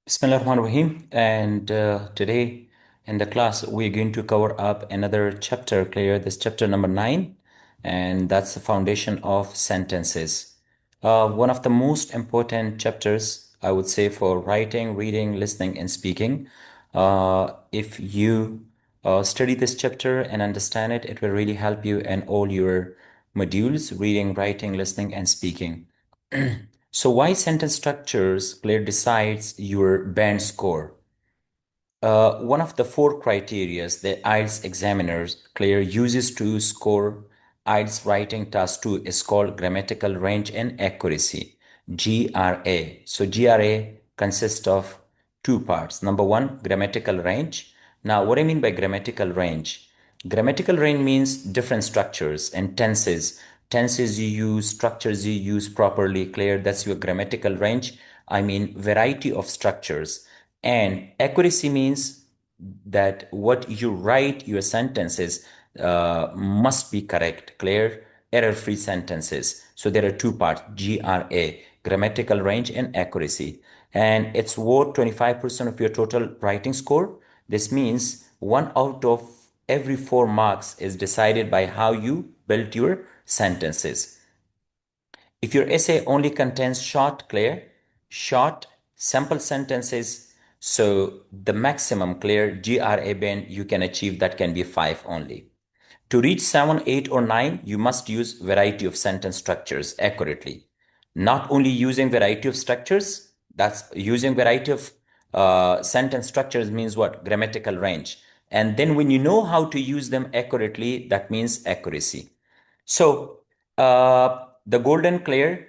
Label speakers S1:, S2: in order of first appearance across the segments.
S1: Bismillahirrahmanirrahim. And today in the class, we're going to cover up another chapter, clear this chapter number 9, and that's the foundation of sentences. One of the most important chapters, I would say, for writing, reading, listening, and speaking. If you study this chapter and understand it, it will really help you in all your modules, reading, writing, listening, and speaking. So why sentence structures clear decides your band score? One of the four criterias the Ielts examiners clear uses to score Ielts writing task 2 is called grammatical range and accuracy, GRA. So GRA consists of two parts. Number one, grammatical range. Now, what I mean by grammatical range? Grammatical range means different structures and tenses. Tenses you use, structures you use properly, clear. That's your grammatical range. I mean, variety of structures. And accuracy means that what you write, your sentences must be correct, clear, error-free sentences. So there are two parts, GRA, grammatical range and accuracy. And it's worth 25% of your total writing score. This means 1 out of every 4 marks is decided by how you built your sentences. If your essay only contains short, simple sentences, so the maximum clear GRA band you can achieve that can be 5 only. To reach 7, 8, or 9, you must use variety of sentence structures accurately. Not only using variety of structures, that's using variety of sentence structures means what? Grammatical range. And then when you know how to use them accurately, that means accuracy. So the golden clear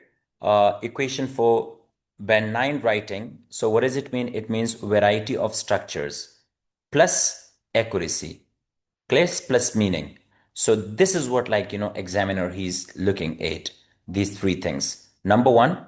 S1: equation for band 9 writing. So what does it mean? It means variety of structures plus accuracy, place plus meaning. So this is what examiner he's looking at these three things. Number one,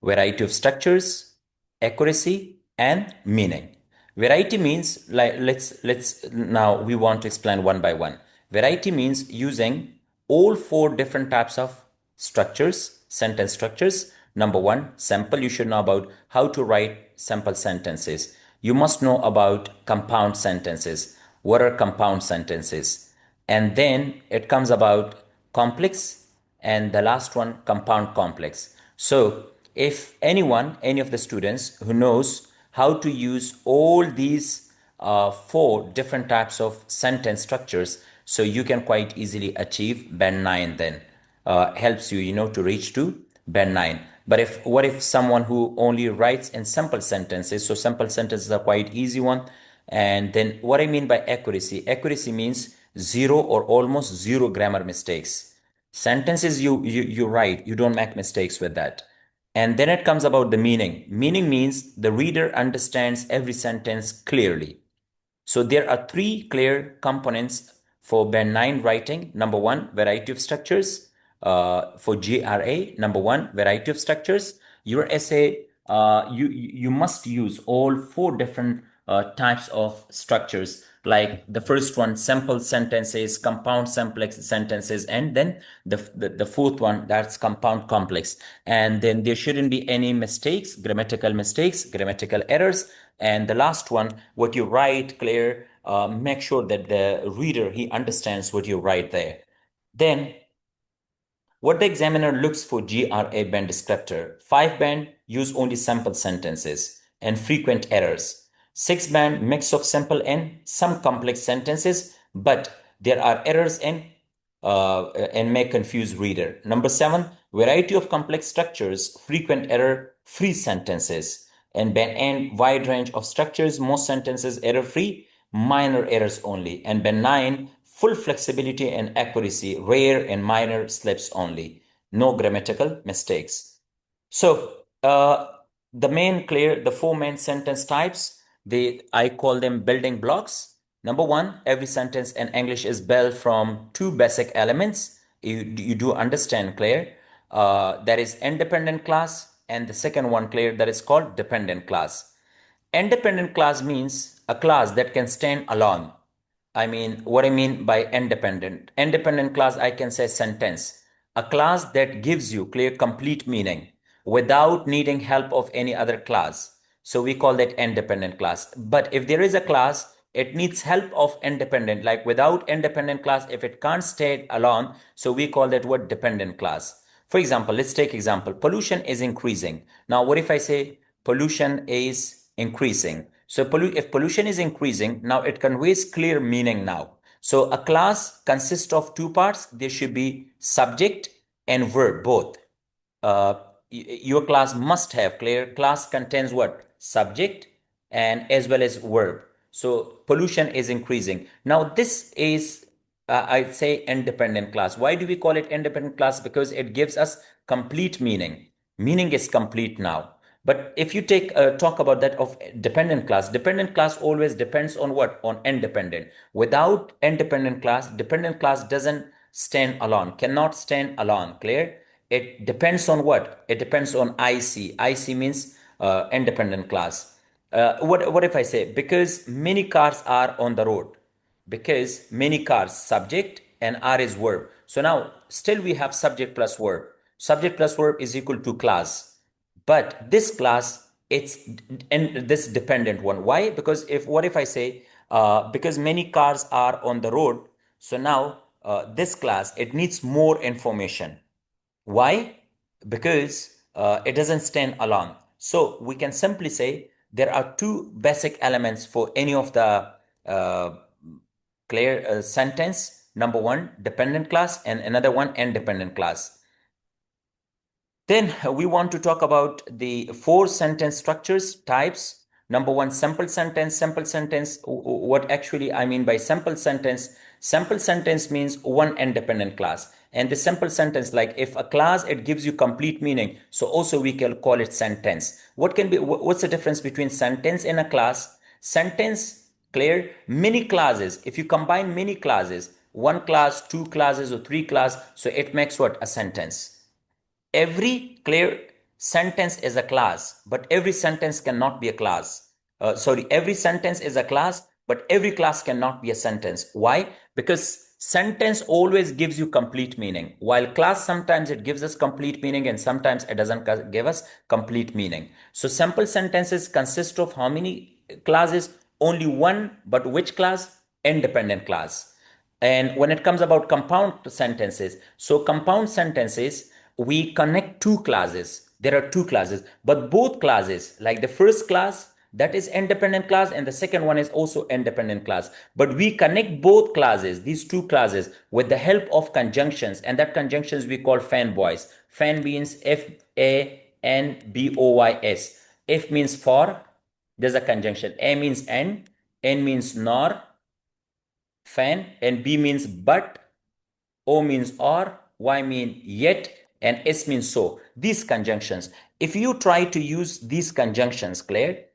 S1: variety of structures, accuracy, and meaning. Variety means like let's now we want to explain one by one. Variety means using all four different types of structures, sentence structures. Number one, sample. You should know about how to write sample sentences. You must know about compound sentences. What are compound sentences? And then it comes about complex, and the last one, compound complex. So if anyone, any of the students who knows how to use all these four different types of sentence structures, so you can quite easily achieve band 9 then. Helps you, to reach to band 9. But if someone who only writes in simple sentences, so simple sentences are quite easy one. And then what I mean by accuracy, accuracy means zero or almost zero grammar mistakes. Sentences you write, you don't make mistakes with that. And then it comes about the meaning. Meaning means the reader understands every sentence clearly. So there are three clear components for band 9 writing. Number one, variety of structures. For GRA, number one, variety of structures. Your essay, you must use all four different types of structures. Like the first one, simple sentences, compound complex sentences, and then the fourth one, that's compound complex. And then there shouldn't be any mistakes, grammatical errors. And the last one, what you write, clear, make sure that the reader, he understands what you write there. Then what the examiner looks for GRA band descriptor. 5 band, use only simple sentences and frequent errors. 6 band, mix of simple and some complex sentences, but there are errors and may confuse reader. Number 7, variety of complex structures, frequent error, free sentences. And band N, wide range of structures, most sentences error free, minor errors only. And band 9, full flexibility and accuracy, rare and minor slips only, no grammatical mistakes. So the four main sentence types, I call them building blocks. Number one, every sentence in English is built from two basic elements. You do understand, Claire. That is independent class, and the second one, Claire, that is called dependent class. Independent class means a class that can stand alone. I mean, what I mean by independent. Independent class, I can say sentence. A class that gives you clear, complete meaning without needing help of any other class. So we call that independent class. But if there is a class, it needs help of independent, like without independent class, if it can't stay alone, so we call that word dependent class. For example, let's take example, pollution is increasing. Now, what if I say pollution is increasing? So if pollution is increasing, now it conveys clear meaning now. So a class consists of two parts. There should be subject and verb both. uh, your class must have clear class contains what subject and as well as verb. So pollution is increasing. Now this is I'd say independent class. Why do we call it independent class? Because it gives us complete meaning. Meaning is complete now. But if you take talk about that of dependent class always depends on what? On independent. Without independent class, dependent class doesn't stand alone, cannot stand alone. Clear? It depends on what? It depends on IC. IC means independent class. What if I say because many cars are on the road? Because many cars, subject and are is verb. So now still we have subject plus verb. Subject plus verb is equal to class. But this class, it's and this dependent one. Why? Because if what if I say because many cars are on the road, so now this class it needs more information. Why? Because it doesn't stand alone. So we can simply say there are two basic elements for any of the uh, clear sentence. Number one, dependent class, and another one, independent class. Then we want to talk about the four sentence structures types. Number one, simple sentence. Simple sentence, what actually I mean by simple sentence? Simple sentence means one independent class. And the simple sentence, like if a class, it gives you complete meaning. So also we can call it sentence. What's the difference between sentence and a class? Sentence, clear, many classes. If you combine many classes, one class, two classes, or three class, so it makes what? A sentence. Every clear sentence is a class, but every sentence cannot be a class. Every sentence is a class, but every class cannot be a sentence. Why? Because sentence always gives you complete meaning, while class sometimes it gives us complete meaning and sometimes it doesn't give us complete meaning. So simple sentences consist of how many classes? Only one, but which class? Independent class. And when it comes about compound sentences, so compound sentences, we connect two classes. There are two classes, but both classes, like the first class, that is independent class, and the second one is also independent class. But we connect both classes, these two classes, with the help of conjunctions, and that conjunctions we call fan boys. Fan means FANBOYS. F means for, there's a conjunction. A means and, N means nor, fan, and B means but, O means or, Y means yet, and S means so. These conjunctions, if you try to use these conjunctions, Claire,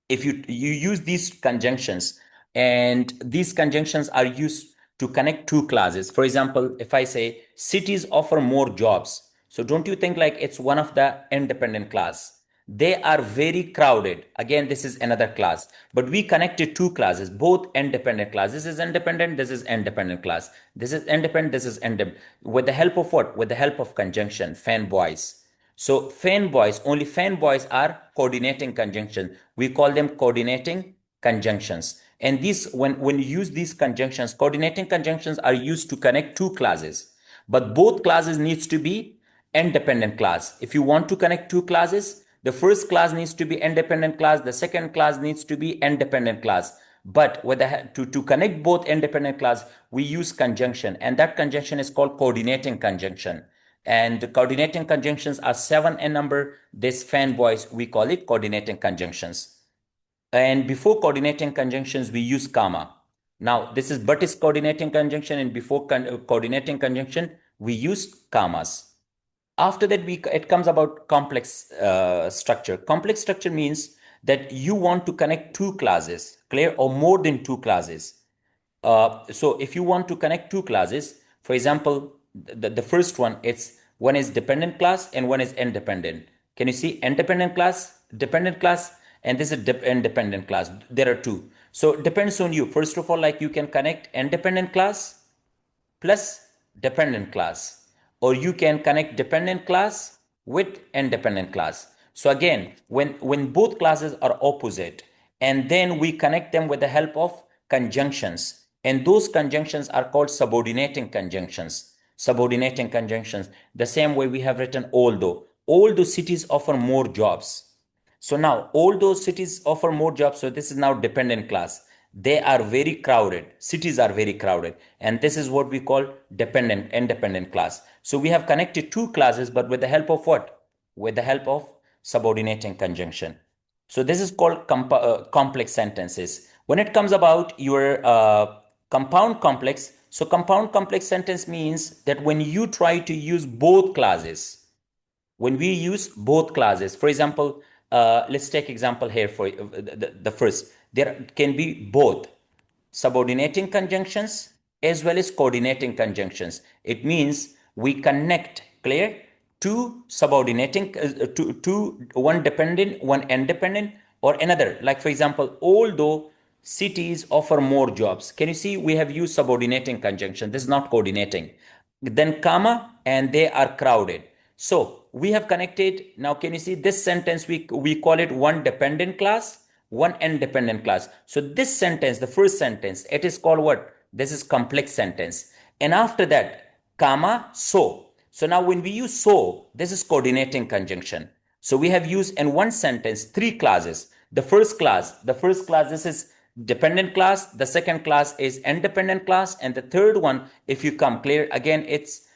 S1: if you use these conjunctions, and these conjunctions are used to connect two classes. For example, if I say cities offer more jobs, so don't you think like it's one of the independent class? They are very crowded. Again, this is another class, but we connected two classes, both independent class. This is independent, this is independent class. This is independent, this is independent. With the help of what? With the help of conjunction, fanboys. So fanboys, only fanboys are coordinating conjunctions. We call them coordinating conjunctions. And these, when you use these conjunctions, coordinating conjunctions are used to connect two classes. But both classes needs to be independent class. If you want to connect two classes, the first class needs to be independent class, the second class needs to be independent class. But to connect both independent class, we use conjunction, and that conjunction is called coordinating conjunction. And coordinating conjunctions are seven in number. This fanboys, we call it coordinating conjunctions. And before coordinating conjunctions, we use comma. Now, this is but is coordinating conjunction, and before coordinating conjunction, we use commas. After that, it comes about complex structure. Complex structure means that you want to connect two classes, clear, or more than two classes. So if you want to connect two classes, for example, the first one, it's one is dependent class and one is independent. Can you see independent class, dependent class, and this is independent class? There are two. So it depends on you. First of all, like you can connect independent class plus dependent class, or you can connect dependent class with independent class. So again, when both clauses are opposite, and then we connect them with the help of conjunctions, and those conjunctions are called subordinating conjunctions. Subordinating conjunctions. The same way we have written although cities offer more jobs. So now all those cities offer more jobs. So this is now dependent class. They are very crowded. Cities are very crowded. And this is what we call dependent, independent class. So we have connected two classes, but with the help of what? With the help of subordinating conjunction. So this is called complex sentences. When it comes about your compound complex, so compound complex sentence means that when you try to use both clauses, when we use both clauses, for example, let's take example here for the first. There can be both subordinating conjunctions as well as coordinating conjunctions. It means we connect, clear, two subordinating, two, one dependent, one independent, or another. Like for example, although cities offer more jobs. Can you see we have used subordinating conjunction? This is not coordinating. Then comma, and they are crowded. So we have connected. Now, can you see this sentence? We call it one dependent class, one independent class. So this sentence, the first sentence, it is called what? This is complex sentence. And after that, comma, so. So now when we use so, this is coordinating conjunction. So we have used in one sentence three classes. The first class, this is dependent class. The second class is independent class. And the third one, if you come clear, again, it's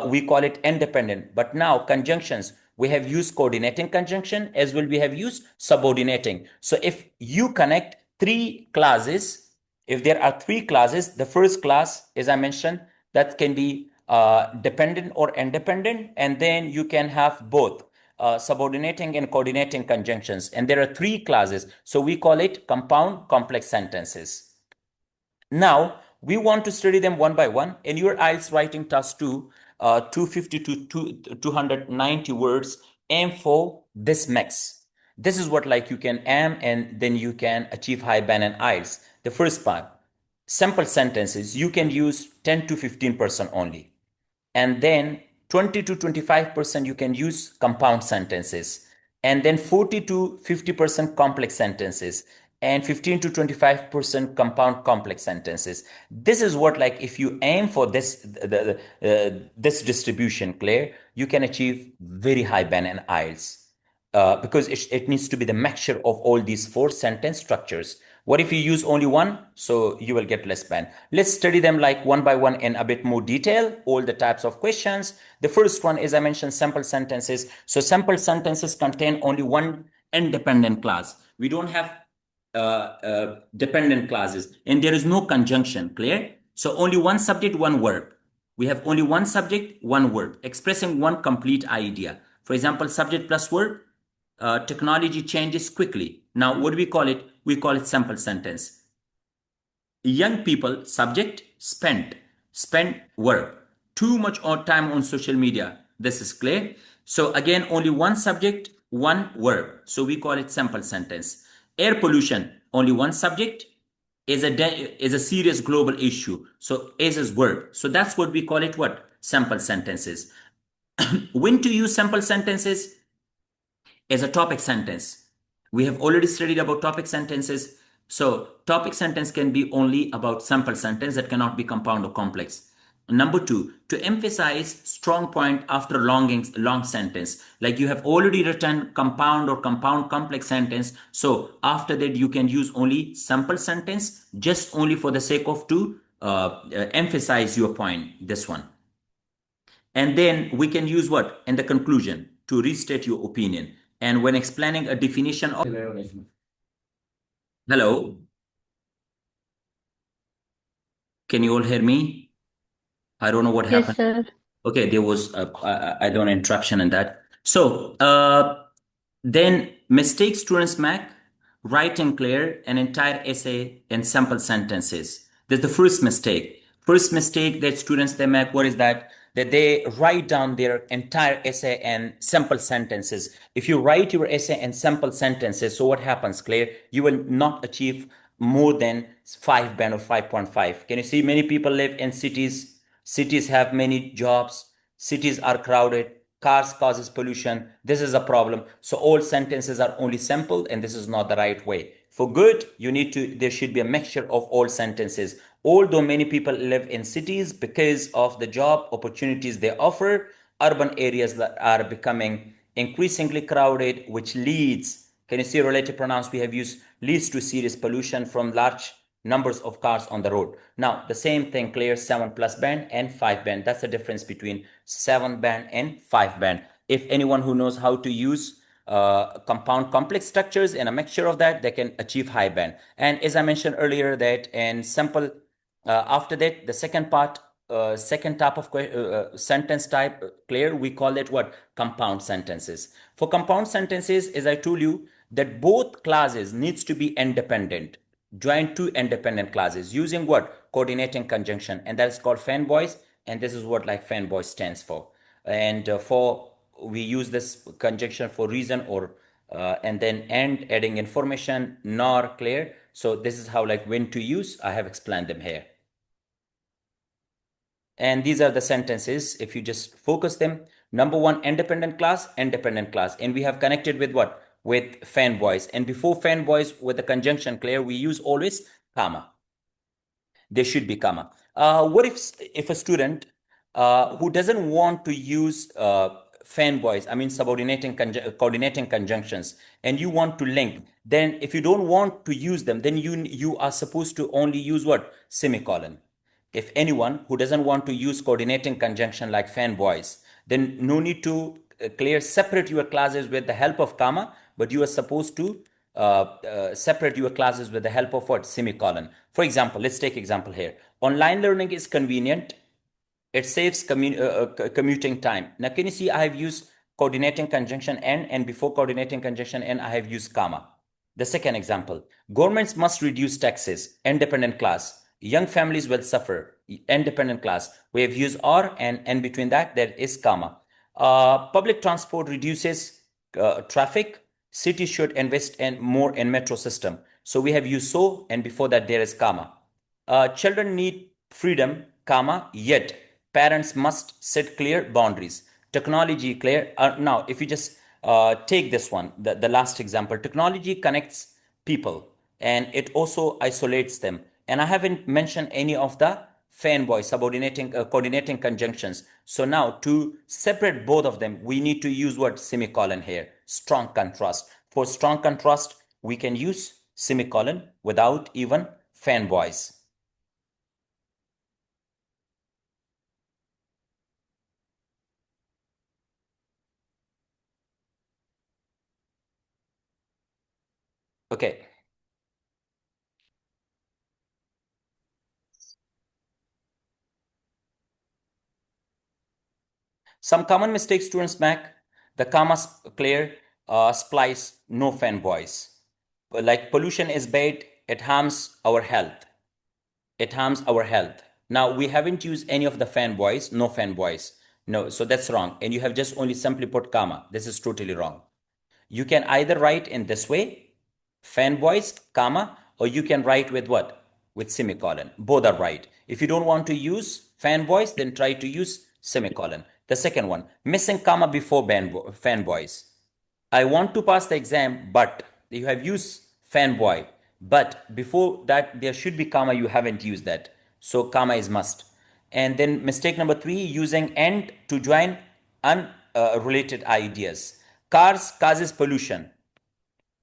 S1: we call it independent. But now conjunctions, we have used coordinating conjunction as well we have used subordinating. So if you connect three classes, if there are three classes, the first class, as I mentioned, that can be dependent or independent, and then you can have both subordinating and coordinating conjunctions. And there are three classes. So we call it compound complex sentences. Now, we want to study them one by one. In your IELTS writing task 2, 250 to 290 words, aim for this max. This is what like you can aim and then you can achieve high band in IELTS. The first part, simple sentences, you can use 10 to 15% only. And then 20 to 25% you can use compound sentences, and then 40 to 50% complex sentences, and 15 to 25% compound complex sentences. This is what like if you aim for this distribution, Claire, you can achieve very high band in IELTS. Because it needs to be the mixture of all these four sentence structures. What if you use only one? So you will get less band. Let's study them like one by one in a bit more detail, all the types of questions. The first one is, I mentioned, sample sentences. So sample sentences contain only one independent clause. We don't have dependent clauses, and there is no conjunction, clear? So only one subject, one verb. We have only one subject, one verb, expressing one complete idea. For example, subject plus verb, technology changes quickly. Now, what do we call it? We call it sample sentence. Young people, subject, spent verb. Too much time on social media. This is clear. So again, only one subject, one verb. So we call it sample sentence. Air pollution, only one subject, is a serious global issue. So is verb. So that's what we call it what? Sample sentences. When to use sample sentences? As a topic sentence. We have already studied about topic sentences. So topic sentence can be only about sample sentence that cannot be compound or complex. Number two, to emphasize strong point after long sentence. Like you have already written compound or compound complex sentence. So after that, you can use only sample sentence just only for the sake of to emphasize your point, this one. And then we can use what? In the conclusion to restate your opinion. And when explaining a definition of... Hello? Can you all hear me? I don't know what
S2: Yes,
S1: happened.
S2: sir.
S1: Okay, there was I don't know, interruption in that. So then mistake students make, write and clear an entire essay in sample sentences. That's the first mistake. First mistake that students they make, what is that? That they write down their entire essay in sample sentences. If you write your essay in sample sentences, so what happens, Claire? You will not achieve more than 5 band or 5.5. Can you see many people live in cities? Cities have many jobs. Cities are crowded. cars causes pollution, this is a problem. So all sentences are only simple, and this is not the right way. For good, there should be a mixture of all sentences. Although many people live in cities because of the job opportunities they offer, urban areas that are becoming increasingly crowded, which leads, can you see relative pronouns we have used, leads to serious pollution from large numbers of cars on the road. Now, the same thing clears 7 plus band and 5 band. That's the difference between 7 band and 5 band. If anyone who knows how to use compound complex structures and a mixture of that, they can achieve high band. And as I mentioned earlier, that in simple, after that, the second part, second type of sentence type, clear, we call it what? Compound sentences. For compound sentences, as I told you, that both clauses needs to be independent. Join two independent clauses using what? Coordinating conjunction, and that's called fanboys, and this is what like fanboy stands for. And for we use this conjunction for reason or and then and adding information nor clear. So this is how like when to use. I have explained them here. And these are the sentences. If you just focus them, number one, independent class, independent class. And we have connected with what? With fanboys. And before fanboys, with the conjunction clear, we use always comma. There should be comma. What if a student who doesn't want to use fanboys, I mean subordinating coordinating conjunctions, and you want to link, then if you don't want to use them, then you are supposed to only use what? Semicolon. If anyone who doesn't want to use coordinating conjunction like fanboys, then no need to clear separate your classes with the help of comma, but you are supposed to separate your classes with the help of what? Semicolon. For example, let's take example here. Online learning is convenient. It saves commuting time. Now, can you see I have used coordinating conjunction and before coordinating conjunction and I have used comma. The second example, governments must reduce taxes, independent class. Young families will suffer, independent class. We have used or and between that there is comma. Public transport reduces traffic. Cities should invest in more in metro system. So we have used so and before that there is comma. Children need freedom, comma, yet parents must set clear boundaries. Technology clear. Now, if you just take this one, the last example, technology connects people and it also isolates them. And I haven't mentioned any of the fanboy subordinating coordinating conjunctions. So now to separate both of them, we need to use what? Semicolon here. Strong contrast. For strong contrast, we can use semicolon without even fanboys. Okay. Some common mistakes students make: the comma clear, splice, no fanboys. Like pollution is bad, it harms our health. It harms our health. Now, we haven't used any of the fanboys, no fanboys. No, so that's wrong. And you have just only simply put comma. This is totally wrong. You can either write in this way, fanboys, comma, or you can write with what? With semicolon. Both are right. If you don't want to use fanboys, then try to use semicolon. The second one, missing comma before fanboys. I want to pass the exam, but you have used fanboy. But before that, there should be comma. You haven't used that. So comma is must. And then mistake number three, using and to join unrelated ideas. Cars causes pollution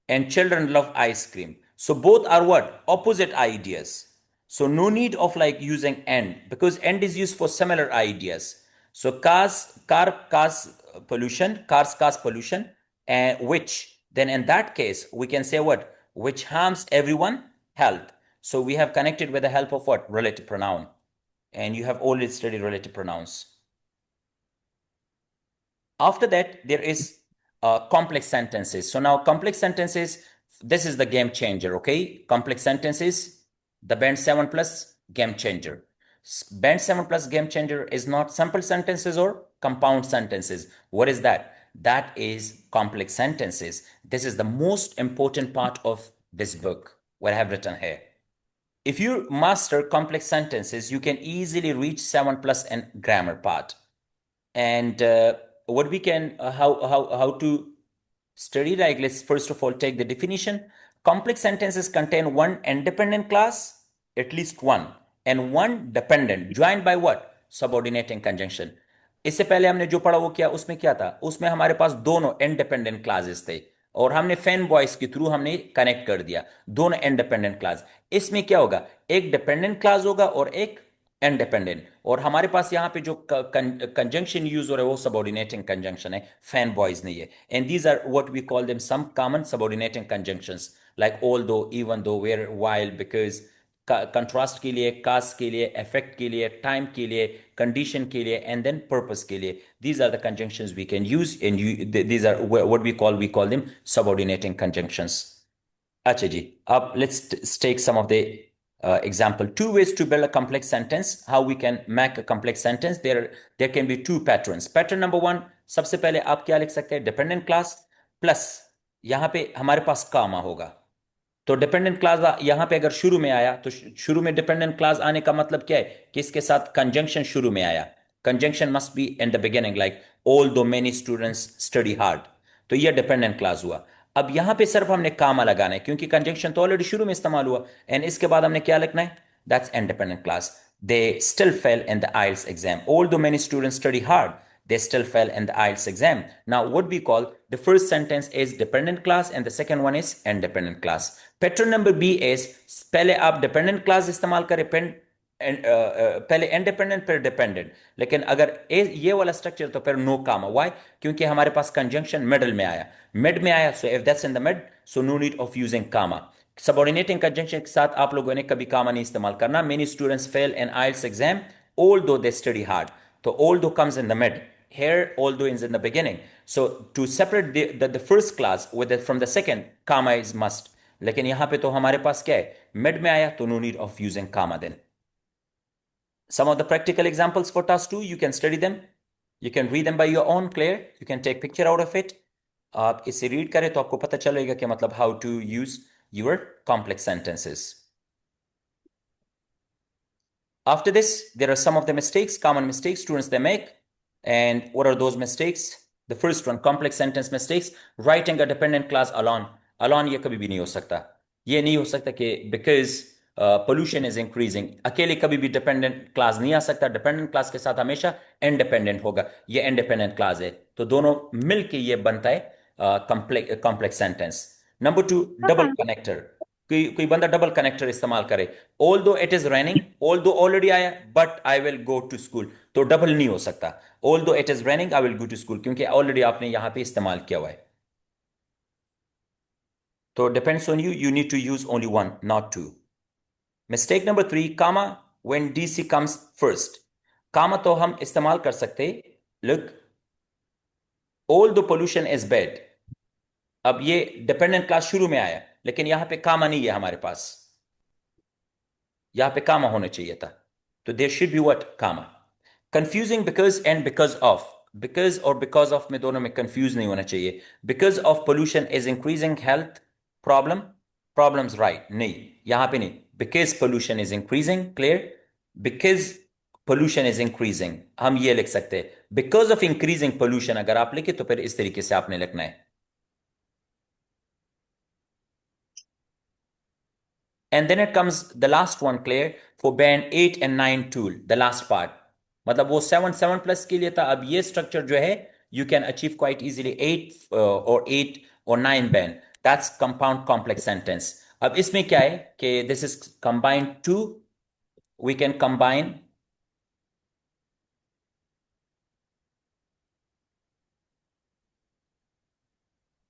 S1: and children love ice cream. So both are what? Opposite ideas. So no need of like using and because and is used for similar ideas. So car cause pollution, cars cause pollution, and which then in that case we can say what? Which harms everyone health. So we have connected with the help of what? Relative pronoun. And you have already studied relative pronouns. After that, there is complex sentences. So now complex sentences, this is the game changer, okay? Complex sentences, the band 7 plus game changer. Band 7 plus game changer is not simple sentences or compound sentences. What is that? That is complex sentences. This is the most important part of this book, what I have written here. If you master complex sentences, you can easily reach 7 plus in grammar part. And what we can how to study, like let's first of all take the definition. Complex sentences contain one independent clause, at least one, and one dependent joined by what? Subordinating conjunction. इससे पहले हमने जो पढ़ा वो क्या, उसमें क्या था, उसमें हमारे पास दोनों इंडिपेंडेंट क्लासेस थे और हमने फैन बॉयज के थ्रू हमने कनेक्ट कर दिया दोनों इंडिपेंडेंट क्लास। इसमें क्या होगा, एक डिपेंडेंट क्लास होगा और एक इंडिपेंडेंट, और हमारे पास यहाँ पे जो कंजंक्शन यूज हो रहा है वो सबऑर्डिनेटिंग कंजंक्शन है, फैन बॉयज नहीं है। And these are what we call them some common subordinating conjunctions, like although, even though, where, while, because, contrast के लिए, कास्ट के लिए, इफेक्ट के लिए, टाइम के लिए, कंडीशन के लिए, एंड देन पर्पस के लिए। These are the conjunctions we can use and these are what we call them subordinating conjunctions. अच्छा जी, अब let's take some of the example. Two ways to build a complex sentence. How we can make a complex sentence. There can be two patterns. Pattern number one, सबसे पहले आप क्या लिख सकते हैं, डिपेंडेंट क्लास प्लस यहाँ पे हमारे पास कामा होगा। तो डिपेंडेंट क्लास यहां पे अगर शुरू में आया तो शुरू में डिपेंडेंट क्लास आने का मतलब क्या है कि इसके साथ कंजंक्शन शुरू में आया। Conjunction must be in the beginning, like although many students study hard. तो ये डिपेंडेंट क्लास हुआ। अब यहां पे सिर्फ हमने कामा लगाना है क्योंकि कंजंक्शन तो ऑलरेडी शुरू में इस्तेमाल हुआ, एंड इसके बाद हमने क्या लिखना है, that's independent clause. They still fail in the IELTS exam, although many students study hard, they still fell in the IELTS exam. Now, what we call the first sentence is dependent class and the second one is independent class. Pattern number B is पहले आप dependent class इस्तेमाल करें, पहले independent फिर dependent, लेकिन अगर ये वाला स्ट्रक्चर तो फिर नो कामा। वाई? क्योंकि हमारे पास कंजंक्शन मिडल में आया, मिड में आया, so if that's in the mid, so no need of using comma. Subordinating conjunction के साथ आप लोगों ने कभी कामा नहीं इस्तेमाल करना। Many students fail in IELTS exam although they study hard, तो although comes in the mid, here although is in the beginning. So to separate the first class with from the second, comma is must. लेकिन यहां पे तो हमारे पास क्या है, mid में आया, तो no need of using comma then. Some of the practical examples for task 2, you can study them, you can read them by your own, clear, you can take picture out of it. आप इसे read करें तो आपको पता चलेगा कि मतलब how to use your complex sentences. After this, there are some of the mistakes, common mistakes students they make. And what are those mistakes? The first one, complex sentence mistakes. Writing a dependent clause alone. Alone ये कभी भी नहीं हो सकता। ये नहीं हो सकता कि because pollution is increasing, अकेले कभी भी dependent clause नहीं आ सकता। dependent clause के साथ हमेशा independent होगा। ये independent clause है, तो दोनों मिलके ये बनता है complex sentence. Number two, double connector. कोई बंदा डबल कनेक्टर इस्तेमाल करे, although it is raining, although already आया, but I will go to school, तो डबल नहीं हो सकता। Although it is raining I will go to school, क्योंकि ऑलरेडी आपने यहां पे इस्तेमाल किया हुआ है। तो depends on you, you need to use only one, not two. Mistake number three, comma when DC comes first. Comma तो हम इस्तेमाल कर सकते, look, all the pollution is bad. अब ये डिपेंडेंट क्लास शुरू में आया, लेकिन यहां पे कामा नहीं है हमारे पास, यहां पे कामा होना चाहिए था, तो there should be what, comma. Confusing because and because of, because और बिकॉज ऑफ में दोनों में कंफ्यूज नहीं होना चाहिए। Because of pollution is increasing health problem, problems right, नहीं, यहां पे नहीं, because pollution is increasing, clear, because pollution is increasing हम ये लिख सकते हैं। बिकॉज ऑफ इंक्रीजिंग पोल्यूशन अगर आप लिखे तो फिर इस तरीके से आपने लिखना है। And then it comes the last one, clear, for band 8 and 9 tool, the last part. मतलब वो 7 प्लस के लिए था, अब ये स्ट्रक्चर जो है you can achieve quite easily 8 or 9 band. That's compound complex sentence. अब इसमें क्या है कि this is combined two, we can combine.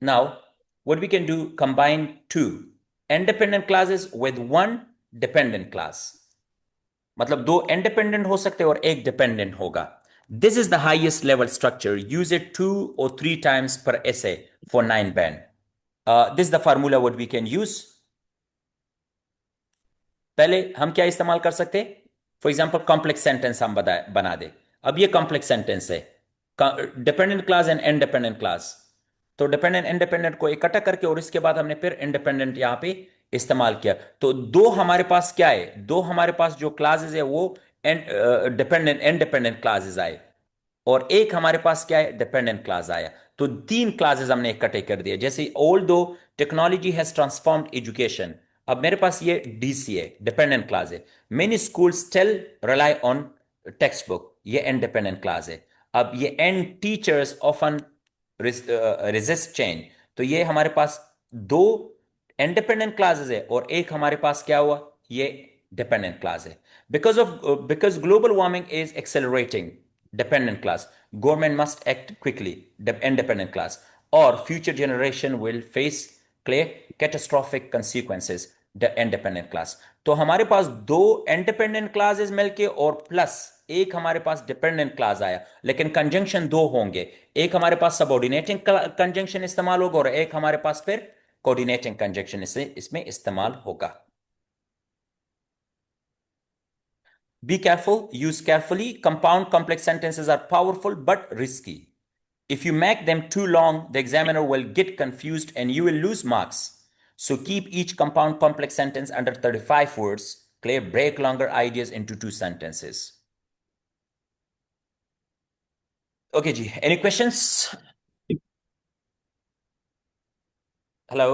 S1: Now, what we can do, combine two independent classes with one dependent class. मतलब दो independent हो सकते हैं और एक डिपेंडेंट होगा। This is the highest level structure, use it 2 or 3 times per essay for 9 band. This is the formula what we can use. पहले हम क्या इस्तेमाल कर सकते, फॉर एग्जाम्पल कॉम्प्लेक्स सेंटेंस हम बना दे। अब ये कॉम्प्लेक्स सेंटेंस है, dependent class and independent class, तो डिपेंडेंट इंडिपेंडेंट को इकट्ठा करके और इसके बाद हमने फिर इंडिपेंडेंट यहां पे इस्तेमाल किया, तो दो हमारे पास क्या है, दो हमारे पास जो क्लासेस है वो डिपेंडेंट इंडिपेंडेंट क्लासेस आए, और एक हमारे पास क्या है, डिपेंडेंट क्लास आया। तो तीन क्लासेस हमने इकट्ठे कर दिए। जैसे ऑल दो टेक्नोलॉजी हैज ट्रांसफॉर्म्ड एजुकेशन, अब मेरे पास ये डीसी है, डिपेंडेंट क्लास है। Many school still rely on text book, ये इंडिपेंडेंट क्लास है। अब ये and teachers often resist change, तो ये हमारे पास दो इंडिपेंडेंट क्लासेस है और एक हमारे पास क्या हुआ, ये डिपेंडेंट क्लास है। Because global warming is accelerating, dependent class. Government must act quickly, independent class. Or future generation will face clear catastrophic consequences, the independent class. तो हमारे पास दो इंडिपेंडेंट क्लासेस मिलके और प्लस एक हमारे पास डिपेंडेंट क्लास आया, लेकिन कंजंक्शन दो होंगे। एक हमारे पास सबऑर्डिनेटिंग कंजंक्शन इस्तेमाल होगा और एक हमारे पास फिर कोऑर्डिनेटिंग कंजंक्शन इसमें इस्तेमाल होगा। Be careful, use carefully. Compound complex sentences are powerful but risky. If you make them too long, the examiner will get confused and you will lose marks. So keep each compound complex sentence under 35 words. Clear, break longer ideas into two sentences. Okay, Ji. Any questions? Hello?